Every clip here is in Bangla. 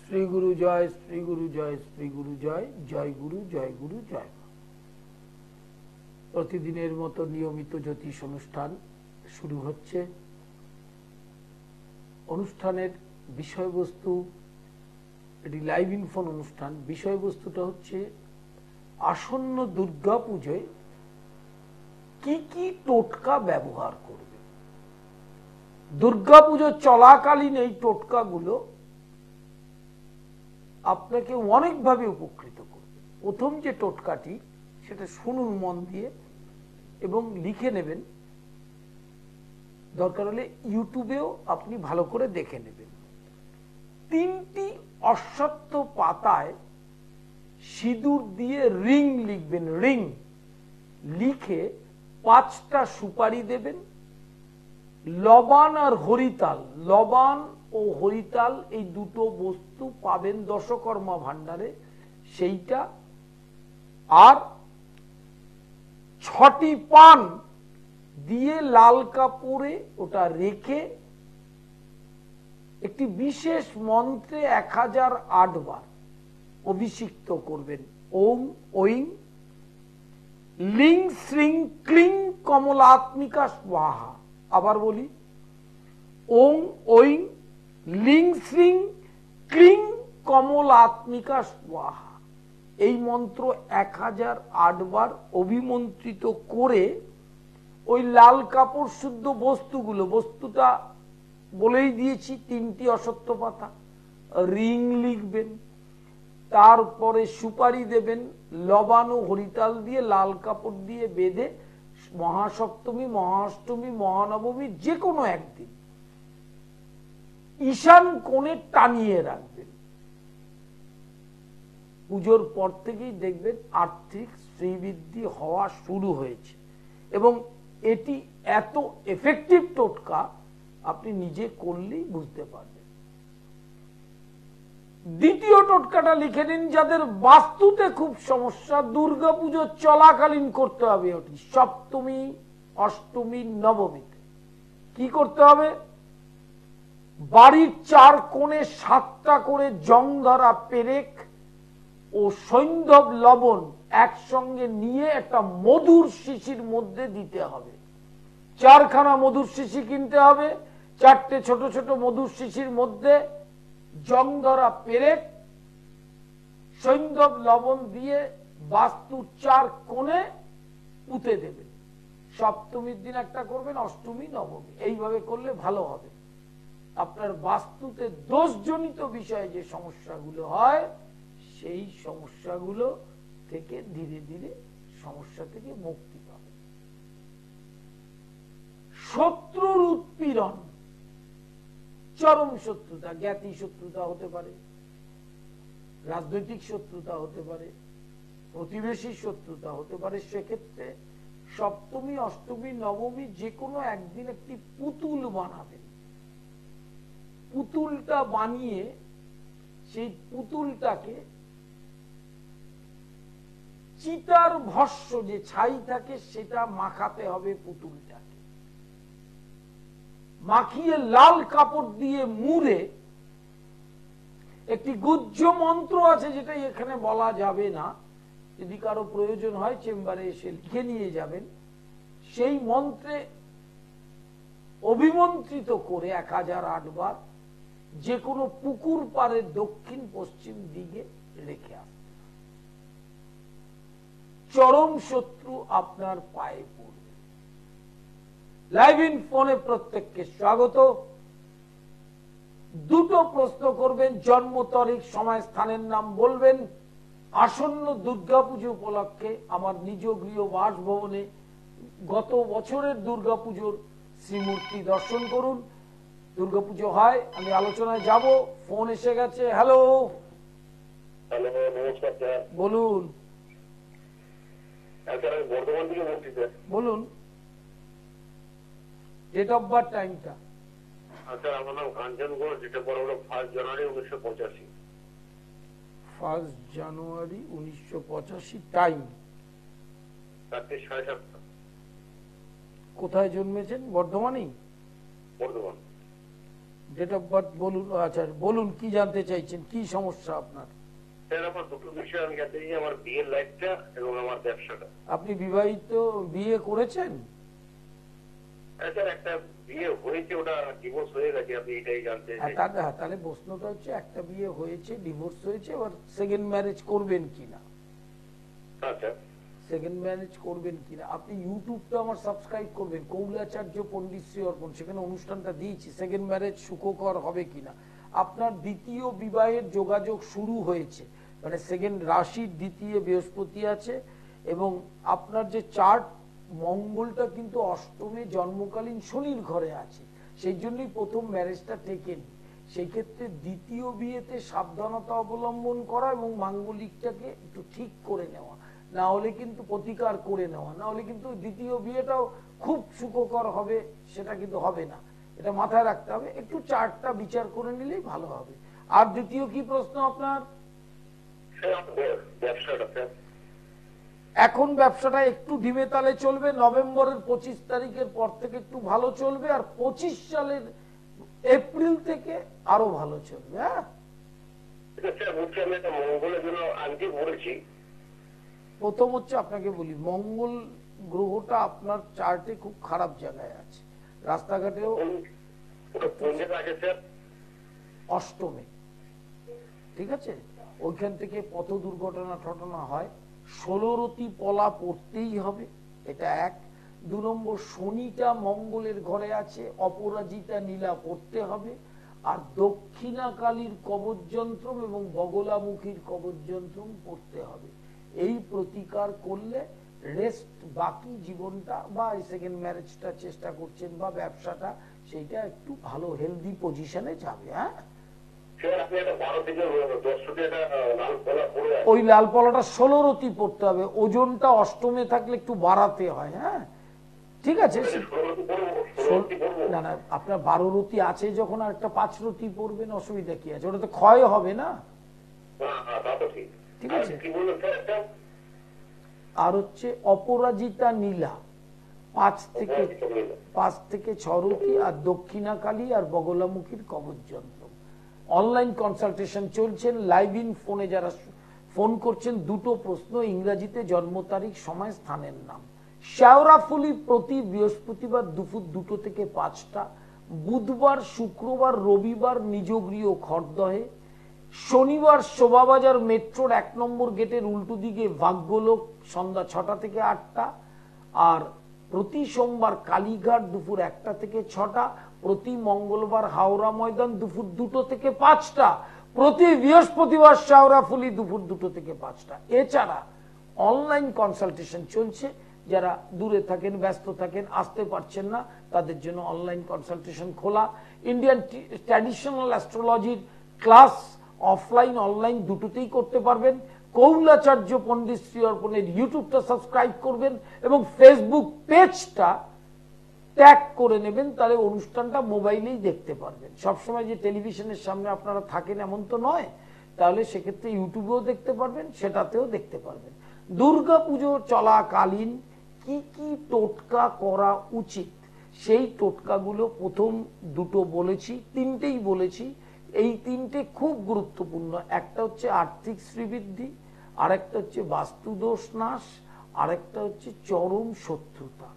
শ্রী গুরু জয়, শ্রী গুরু জয়, শ্রী গুরু জয়, জয় গুরু, জয় গুরু, জয়। প্রতিদিনের মতো নিয়মিত জ্যোতিষ অনুষ্ঠান শুরু হচ্ছে। অনুষ্ঠানের বিষয়বস্তু, এটি লাইভ ইনফোন অনুষ্ঠান। বিষয়বস্তুটা হচ্ছে আসন্ন দুর্গা পুজোয় কি কি টোটকা ব্যবহার করবে। দুর্গা পুজো চলাকালীন এই টোটকাগুলো আপনাকে অনেকভাবে উপকৃত করবে। প্রথম যে টোটকাটি, সেটা শুনুন মন দিয়ে এবং লিখে নেবেন। দরকার হলে ইউটিউবেও আপনি ভালো করে দেখে নেবেন। 3টি অশ্বত্থ পাতায় সিঁদুর দিয়ে রিং লিখবেন। রিং লিখে 5টা সুপারি দেবেন। লবান আর হরিতাল, লবান ও হরিতাল এই দুটো বস্তু পাবেন দশকর্মা ভান্ডারে, সেইটা। আর 6টি পান দিয়ে লাল কাপড়ে ওটা রেখে একটি বিশেষ মন্ত্রে 1008 বার অভিষিক্ত করবেন। ওম ঐং লিং শ্রিং ক্লিং কমলাত্মিকা স্বাহা। আবার বলি, ওম ঐং লিং শ্রিং ক্লিং কমলাত্মিকা স্বাহা। এই মন্ত্র 1008 বার অভিমন্ত্রিত করে ওই লাল কাপড় শুদ্ধ বস্তুটা বলেই দিয়েছি, 3টি অশ্বত্থ পাতা, রিং লিখবেন, তারপরে সুপারি দেবেন, লবান ও হরিতাল দিয়ে লাল কাপড় দিয়ে বেঁধে মহাসপ্তমী, মহাষ্টমী, মহানবমী যে কোনো একদিন ঈশান কোণে টানিয়ে রাখবেন। পুজোর পর থেকেই দেখবেন আর্থিক শ্রীবৃদ্ধি হওয়া শুরু হয়েছে। এবং এটি এত এফেক্টিভ টোটকা, আপনি নিজে করলেই বুঝতে পারবেন। দ্বিতীয় টোটকাটা লিখে নিন, যাদের বাস্তুতে খুব সমস্যা, দুর্গাপুজো চলাকালীন করতে হবে। ওটি সপ্তমী, অষ্টমী, নবমীতে কি করতে হবে? বাড়ির 4 কোণে 7টা করে জং ধরা পেরেক ও সৈন্ধব লবণ একসঙ্গে নিয়ে একটা মধুর শিশির মধ্যে দিতে হবে। 4খানা মধুর শিশি কিনতে হবে। 4টে ছোট ছোট মধুর শিশির মধ্যে জং ধরা পেরেক, সৈন্ধব লবণ দিয়ে বাস্তু 4 কোণে পুঁতে দেবেন। সপ্তমীর দিন একটা করবেন, অষ্টমী, নবমী, এইভাবে করলে ভালো হবে। আপনার বাস্তুতে দোষজনিত বিষয়ে যে সমস্যাগুলো হয়, সেই সমস্যাগুলো থেকে ধীরে ধীরে সমস্যা থেকে মুক্তি পাবে। শত্রুর উৎপীড়ন, চরম শত্রুতা, জ্ঞাতি শত্রুতা হতে পারে, রাজনৈতিক শত্রুতা হতে পারে, প্রতিবেশী শত্রুতা হতে পারে। সেক্ষেত্রে সপ্তমী, অষ্টমী, নবমী যে কোনো একদিন একটি পুতুল বানাবেন। পুতুলটা বানিয়ে সেই পুতুলটাকে চিতার ভস্য যে ছাই থাকে সেটা মাখাতে হবে। পুতুলটাকে মাখিয়ে লাল কাপড় দিয়ে মুড়ে একটি গুহ্য মন্ত্র আছে, যেটা এখানে বলা যাবে না, যদি কারো প্রয়োজন হয় চেম্বারে এসে লিখে নিয়ে যাবেন। সেই মন্ত্রে অভিমন্ত্রিত করে 1008 বার যে কোনো পুকুর পাড়ের দক্ষিণ পশ্চিম দিকে রেখে আসবে। চরম শত্রু আপনার পায়ে পড়বে। লাইভ ইন ফোনে প্রত্যেককে স্বাগত। 2টো প্রশ্ন করবেন, জন্ম তারিখ, সময়, স্থানের নাম বলবেন। আসন্ন দুর্গাপুজো উপলক্ষে আমার নিজ গৃহ বাসভবনে গত বছরের দুর্গাপুজোর শ্রীমূর্তি দর্শন করুন। দুর্গাপুজো হয়, আমি আলোচনায় যাব। ফোন এসে গেছে। হ্যালো, নমস্কার স্যার। বলুন। বর্ধমান থেকে বলছি স্যার। বলুন ডেট অফ বার্থ, টাইমটা। স্যার আমার নাম কাঞ্চন ঘোষ, যেটা পরে হলো 1 জানুয়ারি 1985। 1 জানুয়ারি 1985, টাইম 4টে 7:30। কোথায় জন্মেছেন? বর্ধমানেই? বর্ধমান। ডেট অফ বার্থ বলুন। আচ্ছা বলুন, কি জানতে চাইছেন, কি সমস্যা আপনার? স্যার আমার দুটো বিষয় আমি জানতে চাই, আমার বিয়ের লাইফটা এবং আমার ব্যবসাটা। আপনি বিবাহিত, বিয়ে করেছেন? স্যার একটা বিয়ে হয়েছে, ওটা ডিভোর্স হয়ে গেছে, আপনি এটাই জানতে চাই। তাহলে প্রশ্নটা হচ্ছে একটা বিয়ে হয়েছে, ডিভোর্স হয়েছে, এবার সেকেন্ড ম্যারেজ করবেন কিনা। আচ্ছা সেকেন্ড ম্যারেজ করবেন কিনা। আপনি ইউটিউবটা আমার সাবস্ক্রাইব করবেন, কৌলাচার্য পণ্ডিত শ্রী অর্পণ, সেখানে অনুষ্ঠানটা দিয়েছি, সেকেন্ড ম্যারেজ সুখকর হবে কিনা। আপনার দ্বিতীয় বিবাহের যোগাযোগ শুরু হয়েছে, মানে সেকেন্ড রাশির দ্বিতীয় বৃহস্পতি আছে, এবং আপনার যে চার্ট মঙ্গলটা কিন্তু অষ্টমে জন্মকালীন শনির ঘরে আছে, সেই জন্যই প্রথম ম্যারেজটা টেকেনি। সেই ক্ষেত্রে দ্বিতীয় বিয়েতে সাবধানতা অবলম্বন করা এবং মাঙ্গলিকটাকে একটু ঠিক করে নেওয়া, না হলে কিন্তু প্রতিকার করে নেওয়া, না হলে কিন্তু দ্বিতীয় বিয়েটাও খুব সুখকর হবে, সেটা কিন্তু হবে না। এটা মাথায় রাখতে হবে, একটু চার্টটা বিচার করে নিলেই ভালো হবে। আর দ্বিতীয় কি প্রশ্ন আপনার? ব্যবসাটা স্যার, এখন ব্যবসাটা একটু ধিমে তালে চলবে, নভেম্বরের 25 তারিখের পর থেকে একটু ভালো চলবে, আর 25 সালের এপ্রিল থেকে আরো ভালো চলবে। হ্যাঁ স্যার বলছি আমি একটা মঙ্গলের জন্য আনতে বলেছি। প্রথম হচ্ছে আপনাকে বলি, মঙ্গল গ্রহটা আপনার চার্টে খুব খারাপ জায়গায় আছে, রাস্তাঘাটেও কোন জায়গায় আছে স্যার? অষ্টমে, ঠিক আছে, ওইখান থেকে পথ দুর্ঘটনা টটনা হয়। 16 রতি পলা পড়তেই হবে, এটা এক। 2 নম্বর, শনিটা মঙ্গলের ঘরে আছে, অপরাজিতা নীলা পড়তে হবে। আর দক্ষিণাকালীর কবচ যন্ত্র এবং বগলামুখীর কবচ যন্ত্র পড়তে হবে। এই প্রতিকার করলে রেস্ট বাকি জীবনটা, বা সেকেন্ড ম্যারেজটা চেষ্টা করছেন বা ব্যবসাটা, সেইটা একটু ভালো হেলদি পজিশনে যাবে। হ্যাঁ ওই লাল পলাটা 16 রতি পড়তে হবে, ওজনটা অষ্টমে থাকলে একটু বাড়াতে হয়। হ্যাঁ ঠিক আছে, না না আপনার 12 রতি আছে যখন, আর একটা 5 রতি পড়বেন, অসুবিধা কি আছে, ওটা তো ক্ষয় হবে না। ঠিক আছে, আর হচ্ছে অপরাজিতা নীলা 5 থেকে 6 রতি, আর দক্ষিণাকালী আর বগলামুখীর কবচ যন্ত্র। অনলাইন কনসালটেশন চলছেন, লাইভ ইন ফোনে যারা ফোন করছেন, দুটো প্রশ্ন, ইংরেজিতে জন্ম তারিখ, সময়, স্থানের নাম। শেওড়াফুলি প্রতি বৃহস্পতিবার দুপুর 2টো থেকে 5টা, বুধবার, শুক্রবার, রবিবার নিজ গৃহ খড়দহে, শনিবার শোভাবাজার মেট্রোর 1 নম্বর গেটের উল্টো দিকে ভাগ্যলোক সন্ধ্যা 6টা থেকে 8টা, আর প্রতি সোমবার কালীঘাট দুপুর 1টা থেকে 6টা, প্রতি মঙ্গলবার হাওড়া ময়দান দুপুর 2টো থেকে 5টা, প্রতি বৃহস্পতিবার শেওড়াফুলি দুপুর 2টো থেকে 5টা। এছাড়া অনলাইন কনসালটেশন চলছে, যারা দূরে থাকেন, ব্যস্ত থাকেন, আসতে পারছেন না, তাদের জন্য অনলাইন কনসালটেশন খোলা। ইন্ডিয়ান ট্র্যাডিশনাল অ্যাস্ট্রোলজির ক্লাস অফলাইন অনলাইন দুটোতেই করতে পারবেন। কৌলাচার্য পণ্ডিত শ্রী অর্পণের ইউটিউবটা সাবস্ক্রাইব করবেন এবং ফেসবুক পেজটা ট্যাগ করে নেবেন, তাহলে অনুষ্ঠানটা মোবাইলেই দেখতে পারবেন। সবসময় যে টেলিভিশনের সামনে আপনারা থাকেন এমন তো নয়, তাহলে সেক্ষেত্রে ইউটিউবেও দেখতে পারবেন, সেটাতেও দেখতে পারবেন। দুর্গা পুজো চলাকালীন কি কি টোটকা করা উচিত, সেই টোটকাগুলো প্রথম দুটো বলেছি, তিনটেই বলেছি। এই তিনটে খুব গুরুত্বপূর্ণ। একটা হচ্ছে আর্থিক শ্রীবৃদ্ধি, আরেকটা হচ্ছে বাস্তুদোষ নাশ, আরেকটা হচ্ছে চরম শত্রুতা।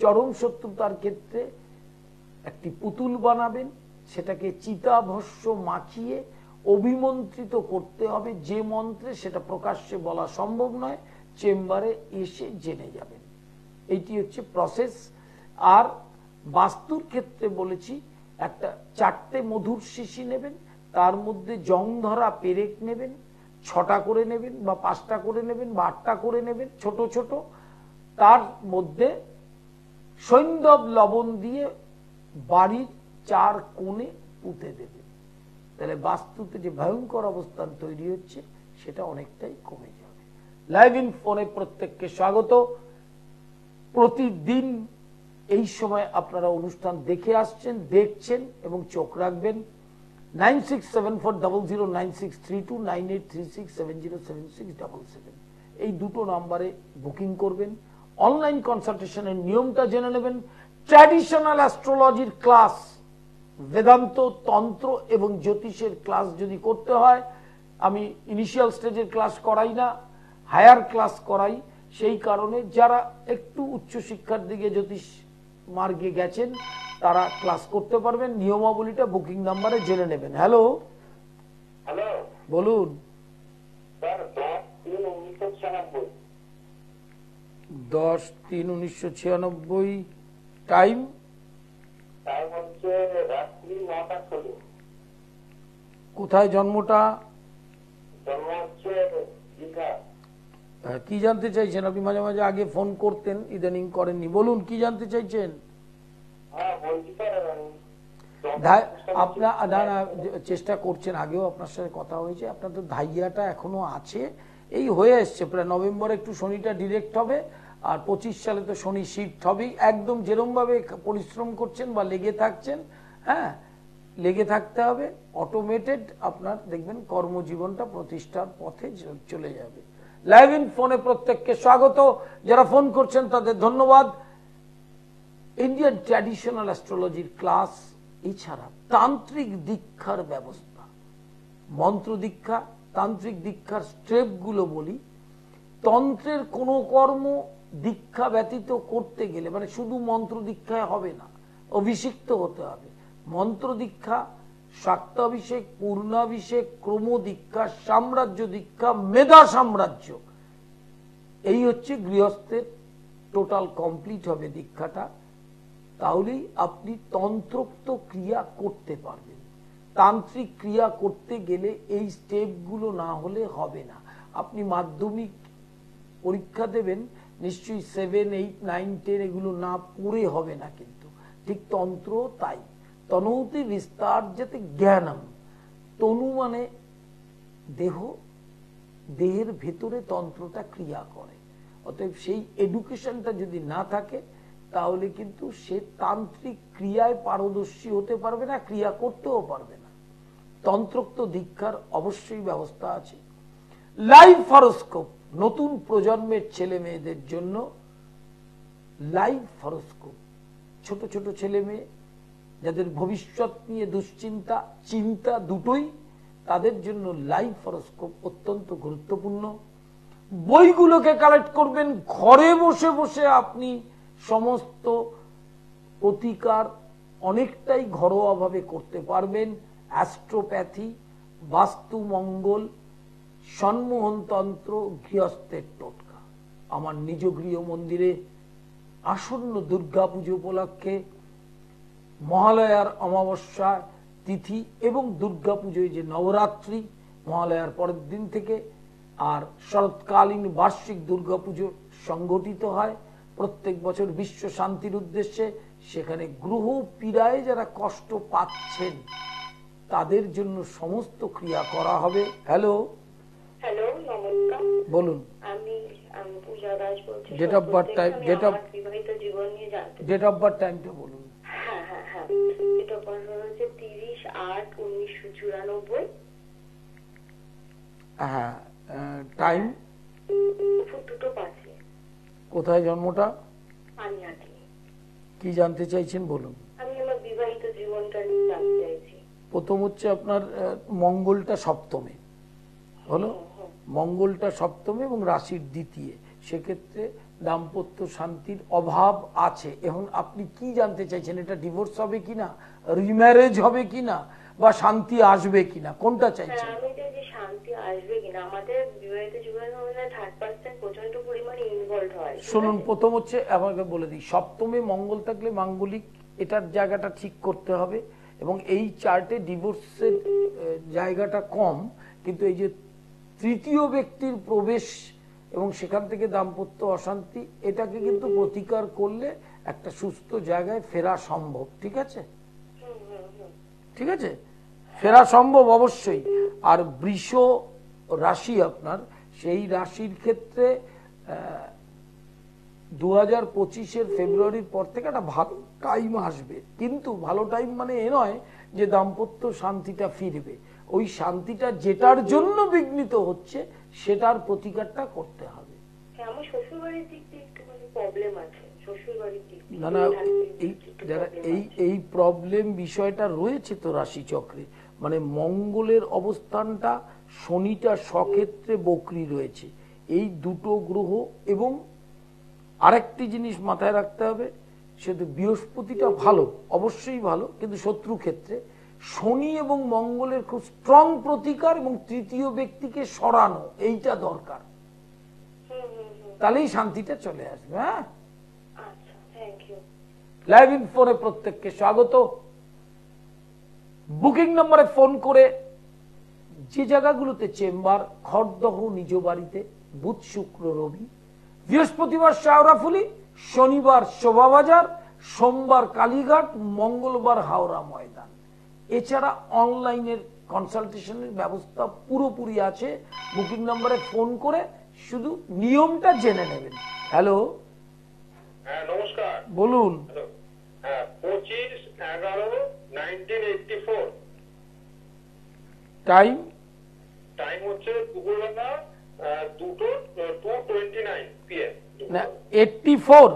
চরম শত্রুতার ক্ষেত্রে একটি পুতুল বানাবেন, সেটাকে চিতাভস্য মাখিয়ে অভিমন্ত্রিত করতে হবে, যে মন্ত্রে সেটা প্রকাশ্যে বলা সম্ভব নয়, চেম্বারে এসে জেনে যাবেন। এইটি হচ্ছে প্রসেস। আর বাস্তুর ক্ষেত্রে বলেছি, একটা 4টে মধুর শিশি নেবেন, তার মধ্যে জং ধরা পেরেক নেবেন, 6টা করে নেবেন বা 5টা করে নেবেন বা 8টা করে নেবেন, ছোট ছোট। তার মধ্যে সৈন্ধব লবণ দিয়ে বাড়ির 4 কোণে পুঁতে দেবেন, তাহলে বাস্তুতে যে ভয়ঙ্কর অবস্থান তৈরি হচ্ছে সেটা অনেকটাই কমে যাবে। লাইভ ইন ফোনে প্রত্যেককে স্বাগত। প্রতিদিন এই সময় আপনারা অনুষ্ঠান দেখে আসছেন, দেখছেন এবং চোখ রাখবেন। 9674009632, 9836707677 এই দুটো নাম্বারে বুকিং করবেন। অনলাইন কনসালটেশনের নিয়মটা জেনে নেবেন। ট্র্যাডিশনাল অ্যাস্ট্রোলজির ক্লাস বেদান্ত, তন্ত্র এবং জ্যোতিষের ক্লাস যদি করতে হয়, আমি ইনিশিয়াল স্টেজের ক্লাস করাই না, হায়ার ক্লাস করাই। সেই কারণে যারা একটু উচ্চশিক্ষার দিকে জ্যোতিষ মার্গে গেছেন তারা ক্লাস করতে পারবেন। নিয়মাবলীটা বুকিং নাম্বারে জেনে নেবেন। হ্যালো, হ্যালো বলুন। স্যার, 10-3-1996। 10-3-1996। টাইম? টাইম হচ্ছে রাত্রি 9টা 16। কোথায় জন্মটা? জন্ম হচ্ছে দীঘা। কি জানতে চাইছেন আপনি? মাঝে মাঝে আগে ফোন করতেন, ইদানিং করেননি। বলুন কি জানতে চাইছেন। হ্যাঁ বলছি স্যার, আপনার চেষ্টা করছেন, আগেও আপনার সাথে কথা হয়েছে, আপনার তো ধাইয়াটা এখনো আছে, এই হয়ে এসছে প্রায় নভেম্বরে একটু শনিটা ডিরেক্ট হবে, আর 25 সালে তো শনি শিফট হবেই। একদম যেরকম ভাবে পরিশ্রম করছেন বা লেগে থাকছেন, হ্যাঁ লেগে থাকতে হবে, অটোমেটেড আপনার দেখবেন কর্মজীবনটা প্রতিষ্ঠার পথে চলে যাবে। লাইভ ইন ফোনে প্রত্যেককে স্বাগত। যারা ফোন করছেন তাদের ধন্যবাদ। ইন্ডিয়ান ট্র্যাডিশনাল অ্যাস্ট্রোলজির ক্লাস, এছাড়া তান্ত্রিক দীক্ষার ব্যবস্থা, মন্ত্র দীক্ষা, তান্ত্রিক দীক্ষার স্টেপগুলো বলি। তন্ত্রের কোনো কর্ম দীক্ষা ব্যতীত করতে গেলে মানে শুধু মন্ত্র দীক্ষায় হবে না, অভিষিক্ত হতে হবে। মন্ত্র দীক্ষা, শাক্তাভিষেক, পূর্ণাভিষেক, ক্রম দীক্ষা, সাম্রাজ্য দীক্ষা, মেধা সাম্রাজ্য, এই হচ্ছে গৃহস্থের টোটাল কমপ্লিট হবে দীক্ষাটা। তাহলেই আপনি তন্ত্রোক্ত ক্রিয়া করতে পারবেন। তান্ত্রিক ক্রিয়া করতে গেলে এই স্টেপগুলো না হলে হবে না। আপনি মাধ্যমিক পরীক্ষা দেবেন, নিশ্চয়ই 7, 8, 9, 10 এগুলো না পড়ে হবে না, কিন্তু ঠিক তন্ত্র তাই। তনৌতি বিস্তার যেতে জ্ঞানম, তনু মানে দেহ, দেহের ভেতরে তন্ত্রটা ক্রিয়া করে। অতএব সেই এডুকেশনটা যদি না থাকে তাহলে কিন্তু সে তান্ত্রিক ক্রিয়ায় পারদর্শী হতে পারবে না, ক্রিয়া করতেও পারবে না। তন্ত্রোক্ত দীক্ষার অবশ্যই ব্যবস্থা আছে। লাইভ হরোস্কোপ, নতুন প্রজন্মের ছেলে মেয়েদের জন্য লাইভ হরোস্কোপ, ছোট ছোট ছেলে মেয়ে যাদের ভবিষ্যৎ নিয়ে দুশ্চিন্তা, চিন্তা দুটোই, তাদের জন্য লাইভ হরোস্কোপ অত্যন্ত গুরুত্বপূর্ণ। বইগুলোকে কালেক্ট করবেন, ঘরে বসে বসে আপনি সমস্ত প্রতিকার অনেকটাই ঘরোয়াভাবে করতে পারবেন। অ্যাস্ট্রোপ্যাথি, বাস্তু মঙ্গল, সন্মোহনতন্ত্র, গৃহস্থের টোটকা। আমার নিজ গৃহ মন্দিরে আসন্ন দুর্গাপুজো উপলক্ষে মহালয়ার অমাবস্যা তিথি এবং দুর্গাপুজোয় যে নবরাত্রি, মহালয়ার পরের দিন থেকে, আর শরৎকালীন বার্ষিক দুর্গাপুজো সংগঠিত হয় প্রত্যেক বছর বিশ্ব শান্তির উদ্দেশ্যে। সেখানে গ্রহ পীড়ায় যারা কষ্ট পাচ্ছেন তাদের জন্য সমস্ত ক্রিয়া করা হবে। হ্যালো, হ্যালো, নমস্কার। বলুন। আমি পূজা দাস বলছি। Date of birth, time, date of বিবাহিত জীবন নিয়ে জানতে। ডেট অফ বার্থ, টাইমটা বলুন। হ্যাঁ হ্যাঁ হ্যাঁ, ডেট অফ বার্থ হচ্ছে 30-8-1994। হ্যাঁ, টাইম? 2:05। কোথায় জন্মটা? পানিহাটি। কি জানতে চাইছেন বলুন। আমি আমার বিবাহিত জীবনটা নিয়ে জানতে চাইছি। প্রথম হচ্ছে আপনার মঙ্গলটা সপ্তমে হলো, মঙ্গলটা সপ্তমে এবং রাশির দ্বিতীয়, সেক্ষেত্রে দাম্পত্য শান্তির অভাব আছে। এখন আপনি কি জানতে চাইছেন, এটা ডিভোর্স হবে কিনা, রিম্যারেজ হবে কিনা, বা শান্তি আসবে কিনা, কোনটা চাইছেন? আমি চাইছি শান্তি আসবে কিনা। আমাদের বিবাহিত জীবনে মনে হয় 3% প্রচন্ড পরিমাণে ইনভলভ হয়। শুনুন, প্রথম হচ্ছে আমাকে বলে দিই, সপ্তমে মঙ্গল থাকলে মাঙ্গলিক এটার জায়গাটা ঠিক করতে হবে, এবং এই চার্টে ডিভোর্সের জায়গাটা কম, কিন্তু এই যে তৃতীয় ব্যক্তির প্রবেশ এবং সেখান থেকে দাম্পত্য অশান্তি, এটাকে কিন্তু প্রতিকার করলে একটা সুস্থ জায়গায় ফেরা সম্ভব। ঠিক আছে, ঠিক আছে, ফেরা সম্ভব অবশ্যই। আর বৃষ রাশি আপনার, সেই রাশির ক্ষেত্রে 2025-এর ফেব্রুয়ারির পর থেকে একটা ভালো টাইম আসবে, কিন্তু ভালো টাইম মানে এ নয় যে দাম্পত্য শান্তিটা ফিরবে। ওই শান্তিটা যেটার জন্য বিঘ্নিত হচ্ছে সেটার প্রতিকারটা করতে হবে। আমার শ্বশুর বাড়ির দিক দিয়ে একটু প্রবলেম আছে। শ্বশুর বাড়ির দিক না না, এই যারা এই প্রবলেম বিষয়টা রয়েছে তো রাশি চক্রে, মানে মঙ্গলের অবস্থানটা, শনিটা স্বক্ষেত্রে বক্রী রয়েছে, এই দুটো গ্রহ। এবং আরেকটি জিনিস মাথায় রাখতে হবে, সেটা বৃহস্পতিটা ভালো, অবশ্যই ভালো, কিন্তু শত্রু ক্ষেত্রে। শনি এবং মঙ্গলের খুব স্ট্রং প্রতিকার এবং তৃতীয় ব্যক্তিকে সরানো, এইটা দরকার, তাহলেই শান্তিটা চলে আসবে। হ্যাঁ, আচ্ছা, থ্যাংক ইউ। লাইভ ইন ফোনে প্রত্যেককে স্বাগত। বুকিং নম্বরে ফোন করে যে জায়গাগুলোতে চেম্বার, খড়দহ নিজ বাড়িতে, বুধ শুক্র রবি, বৃহস্পতিবার শাওরাফুলি, শনিবার শোভাবাজার, সোমবার কালীঘাট, মঙ্গলবার হাওড়া ময়দান। এছাড়া অনলাইনের কনসালটেশনের ব্যবস্থা পুরোপুরি আছে। বুকিং নম্বরে ফোন করে শুধু নিয়মটা জেনে নেবেন। হ্যালো, হ্যাঁ নমস্কার, বলুন। হ্যাঁ 25/11/1984, টাইম টাইম হচ্ছে দুপুরবেলা 2:29 PM। না 84,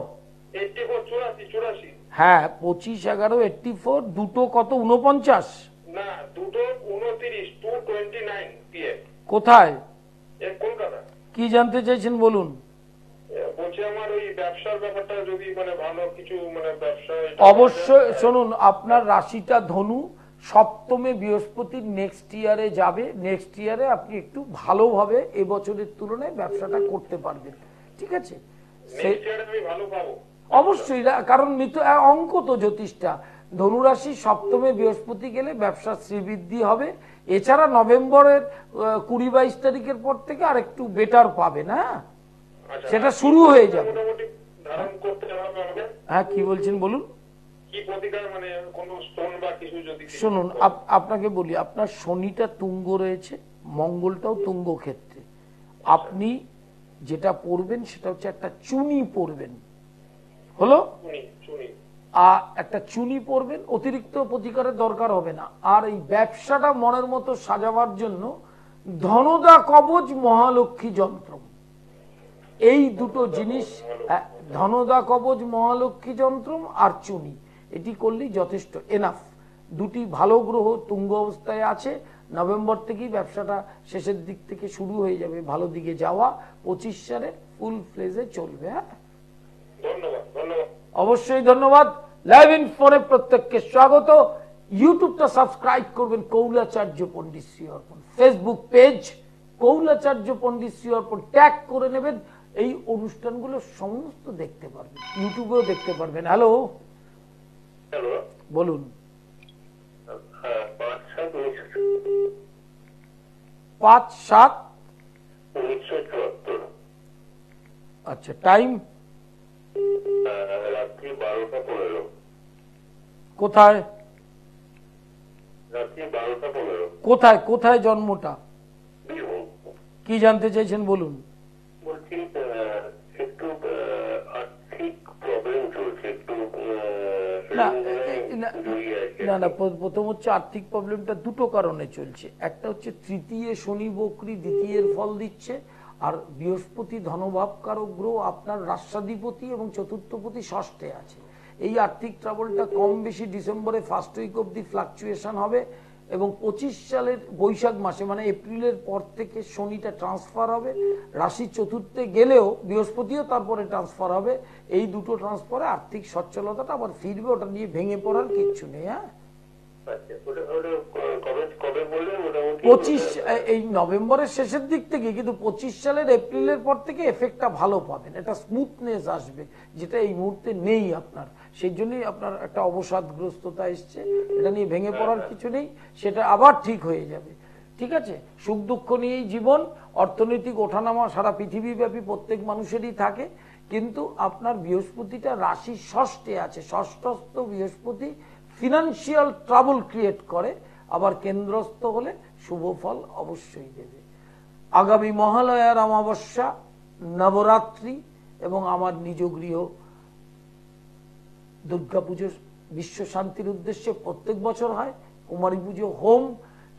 84 হ্যাঁ 25/11/84, দুটো কত 49, না 2:29 2:29 PM। কোথায়, কলকাতা। কি জানতে চাইছেন বলুন। বলছি আমার ওই ব্যবসার ব্যাপারটা যদি মানে ভালো কিছু মানে ব্যবসা অবশ্যই শুনুন, আপনার রাশিটা ধনু, সপ্তমে বৃহস্পতি নেক্সট ইয়ারে যাবে, নেক্সট ইয়ারে আপনি একটু ভালোভাবে এবছরের তুলনায় ব্যবসাটা করতে পারবেন, ঠিক আছে? নেক্সট ইয়ারে আমি ভালো পাবো অবশ্যই, কারণ অঙ্ক তো জ্যোতিষটা, ধনুরাশি সপ্তমে বৃহস্পতি গেলে ব্যবসার শ্রীবৃদ্ধি হবে। এছাড়া নভেম্বরের 20-22 তারিখের পর থেকে আর একটু বেটার পাবেন। হ্যাঁ, সেটা শুরু হয়ে যাবে। মোটামুটি ধারণ করতে হবে আমাকে। হ্যাঁ, কি বলছেন বলুন। কি প্রতিকার মানে কোনো স্টোন বা কিছু যদি শুনুন, আপনাকে বলি, আপনার শনিটা তুঙ্গ রয়েছে, মঙ্গলটাও তুঙ্গ ক্ষেত্রে। আপনি যেটা পড়বেন সেটা হচ্ছে একটা চুনি পড়বেন, হলো, একটা চুনি পড়বেন, অতিরিক্ত প্রতিকারের দরকার হবে না। আর এই ব্যবসাটা মনের মতো সাজাবার জন্য ধনদা কবচ মহালক্ষ্মী যন্ত্র, এই দুটো জিনিস, ধনদা কবচ মহালক্ষ্মী যন্ত্র আর চুনি, এটি করলেই যথেষ্ট, এনাফ। দুটি ভালো গ্রহ তুঙ্গ অবস্থায় আছে, নভেম্বর থেকেই ব্যবসাটা শেষের দিক থেকে শুরু হয়ে যাবে, ভালো দিকে যাওয়া, 25 সালে ফুল ফ্লেজে চলবে। হ্যাঁ, ধন্যবাদ ধন্যবাদ, অবশ্যই ধন্যবাদ। লাইভ ইন ফোনে প্রত্যেককে স্বাগত। ইউটিউবটা সাবস্ক্রাইব করবেন কৌলাচার্য পণ্ডিত শ্রী অর্পণ, ফেসবুক পেজ কৌলাচার্য পণ্ডিত শ্রী অর্পণ ট্যাগ করে নেবেন, এই অনুষ্ঠানগুলো সমস্ত দেখতে পারবেন, ইউটিউবেও দেখতে পারবেন। হ্যালো, হ্যালো, বলুন। 5/7/1974, আচ্ছা, টাইম রাত্রি 12টা 15, কোথায়, রাত্রি 12টা 15, কোথায় কোথায় জন্মটা, বীরভূম। কি জানতে চাইছেন বলুন। বলছি একটু আর্থিক প্রবলেম চলছে, একটু না না না, প্রথম হচ্ছে আর্থিক প্রবলেমটা দুটো কারণে চলছে। একটা হচ্ছে তৃতীয় শনি বক্রী দ্বিতীয়ের ফল দিচ্ছে, আর বৃহস্পতি ধনভাবকারক গ্রহ আপনার রাষ্ট্রাধিপতি এবং চতুর্থপতি ষষ্ঠে আছে। এই আর্থিক ট্রাবলটা কম বেশি ডিসেম্বরে ফার্স্ট উইক অব্দি ফ্লাকচুয়েশন হবে, এবং 25 সালের বৈশাখ মাসে মানে এপ্রিলের পর থেকে শনিটা ট্রান্সফার হবে, রাশি চতুর্থে গেলেও বৃহস্পতিও তারপরে ট্রান্সফার হবে। এই দুটো ট্রান্সফারে আর্থিক সচ্ছলতাটা আবার ফিরবে, ওটা নিয়ে ভেঙে পড়ার কিচ্ছু নেই। হ্যাঁ, 25 এই নভেম্বরের শেষের দিক থেকে, কিন্তু 25 সালের এপ্রিলের পর থেকে এফেক্টটা ভালো পাবেন, একটা স্মুথনেস আসবে যেটা এই মুহূর্তে নেই আপনার, সেই জন্যই আপনার একটা অবসাদগ্রস্ততা এসছে। এটা নিয়ে ভেঙে পড়ার কিছু নেই, সেটা আবার ঠিক হয়ে যাবে, ঠিক আছে? সুখ দুঃখ নিয়েই জীবন, অর্থনৈতিক ওঠানামা সারা পৃথিবীব্যাপী প্রত্যেক মানুষেরই থাকে, কিন্তু আপনার বৃহস্পতিটা রাশি ষষ্ঠে আছে, ষষ্ঠস্থ বৃহস্পতি ফিনান্সিয়াল ট্রাবল ক্রিয়েট করে, আবার কেন্দ্রস্থ হলে শুভ ফল অবশ্যই দেবে। আগামী মহালয়ার অমাবস্যা, নবরাত্রি এবং আমার নিজ গৃহ দুর্গাপুজো বিশ্ব শান্তির উদ্দেশ্যে প্রত্যেক বছর হয়, কুমারী পুজো, হোম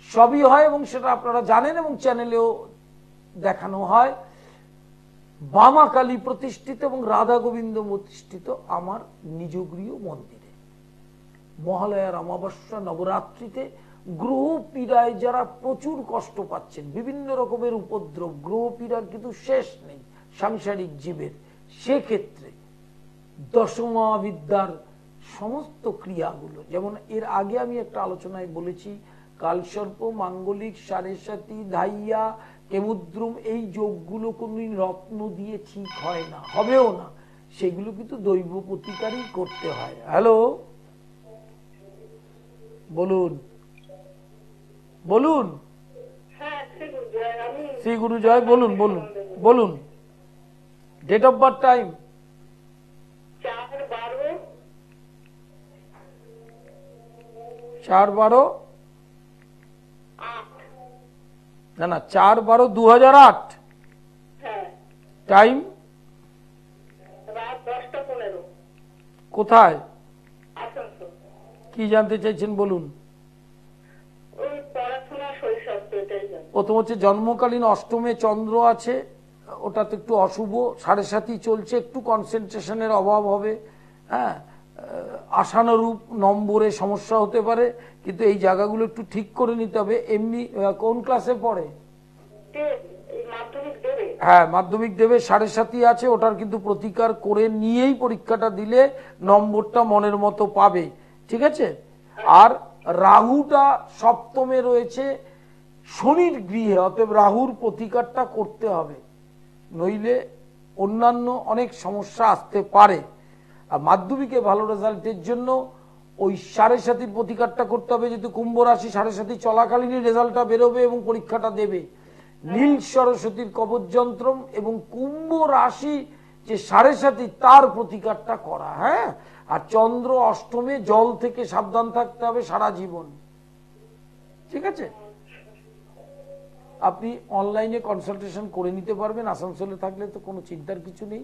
সবই হয়, এবং সেটা আপনারা জানেন এবং চ্যানেলেও দেখানো হয়। বামা কালী প্রতিষ্ঠিত এবং রাধা গোবিন্দ প্রতিষ্ঠিত আমার নিজ গৃহ মন্দিরে। মহালয়ার অমাবস্যা নবরাত্রিতে গ্রহ পীড়ায় যারা প্রচুর কষ্ট পাচ্ছেন, বিভিন্ন রকমের উপদ্রব, গ্রহ পীড়ার কিন্তু শেষ নেই সাংসারিক জীবের, সেক্ষেত্রে দশমহাবিদ্যার সমস্ত ক্রিয়াগুলো, যেমন এর আগে আমি একটা আলোচনায় বলেছি, কালসর্প, মাঙ্গলিক, সাড়ে সাতি, ধাইয়া, কেমুদ্রুম, এই যোগগুলো কোনদিন রত্ন দিয়ে ঠিক হয় না, হবেও না, সেগুলো কিন্তু দৈব প্রতিকারই করতে হয়। হ্যালো, বলুন বলুন। শ্রী গুরু জয়। বলুন বলুন বলুন। Date of birth, time? 4/12 না না 4/12/2008। টাইম? কোথায়? কি জানতে চাইছেন বলুন। প্রথম হচ্ছে জন্মকালীন অষ্টমে চন্দ্র আছে, ওটা তো একটু অশুভ, 7.5 চলছে, একটু কনসেন্ট্রেশনের অভাব হবে, হ্যাঁ, আশানুরূপ নম্বরে সমস্যা হতে পারে, কিন্তু এই জায়গাগুলো একটু ঠিক করে নিতে হবে। এমনি কোন ক্লাসে পড়ে? হ্যাঁ, মাধ্যমিক দেবে, 7.5 আছে, ওটার কিন্তু প্রতিকার করে নিয়েই পরীক্ষাটা দিলে নম্বরটা মনের মতো পাবে, ঠিক আছে? আর রাহুটা সপ্তমে রয়েছে শনির গৃহে, অতএব রাহুর প্রতিকারটা করতে হবে, নইলে অন্যান্য অনেক সমস্যা আসতে পারে। আর মাধ্যমিকে ভালো রেজাল্টের জন্য ওই 7.5 প্রতিকারটা করতে হবে, যেহেতু কুম্ভ রাশি 7.5 চলাকালীনই রেজাল্টটা বেরোবে এবং পরীক্ষাটা দেবে। নীল সরস্বতীর কবচ যন্ত্রম এবং কুম্ভ রাশি যে 7.5 তার প্রতিকারটা করা। হ্যাঁ, আর চন্দ্র অষ্টমে, জল থেকে সাবধান থাকতে হবে সারা জীবন, ঠিক আছে? আপনি অনলাইনে কনসালটেশন করে নিতে পারবেন, আসানসোলে থাকলে তো কোনো চিন্তার কিছু নেই,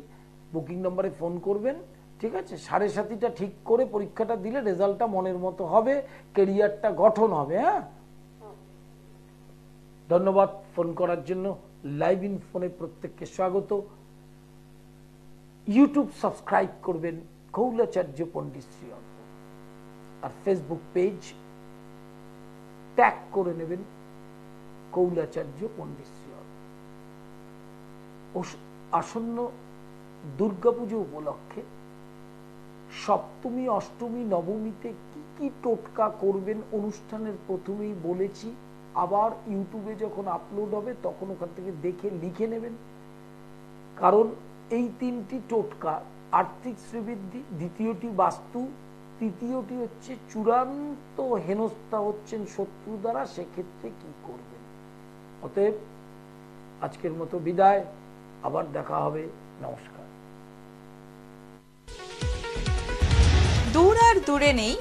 বুকিং নম্বরে ফোন করবেন, ঠিক আছে? 7.5টা ঠিক করে পরীক্ষাটা দিলে রেজাল্টটা মনের মতো হবে, ক্যারিয়ারটা গঠন হবে। হ্যাঁ, ধন্যবাদ ফোন করার জন্য। লাইভ ইন ফোনে প্রত্যেককে স্বাগত। ইউটিউব সাবস্ক্রাইব করবেন কৌলাচার্য পণ্ডিত শ্রী অর্প, আর ফেসবুক পেজ ট্যাগ করে নেবেন কৌলাচার্য পণ্ডিত শ্রী অর্প। আসন্ন দুর্গাপুজো উপলক্ষে সপ্তমী, অষ্টমী, নবমীতে কি কি টোটকা করবেন অনুষ্ঠানের প্রথমেই বলেছি, আবার ইউটিউবে যখন আপলোড হবে তখন ওখান থেকে দেখে লিখে নেবেন, কারণ এই 3টি টোটকা, আর্থিক শ্রীবৃদ্ধি, দ্বিতীয়টি বাস্তু, তৃতীয়টি হচ্ছে চূড়ান্ত হেনস্থা হচ্ছেন শত্রু দ্বারা, সেক্ষেত্রে কি করবেন। অতএব আজকের মতো বিদায়, আবার দেখা হবে, নমস্কার। দূর আর দূরে নেই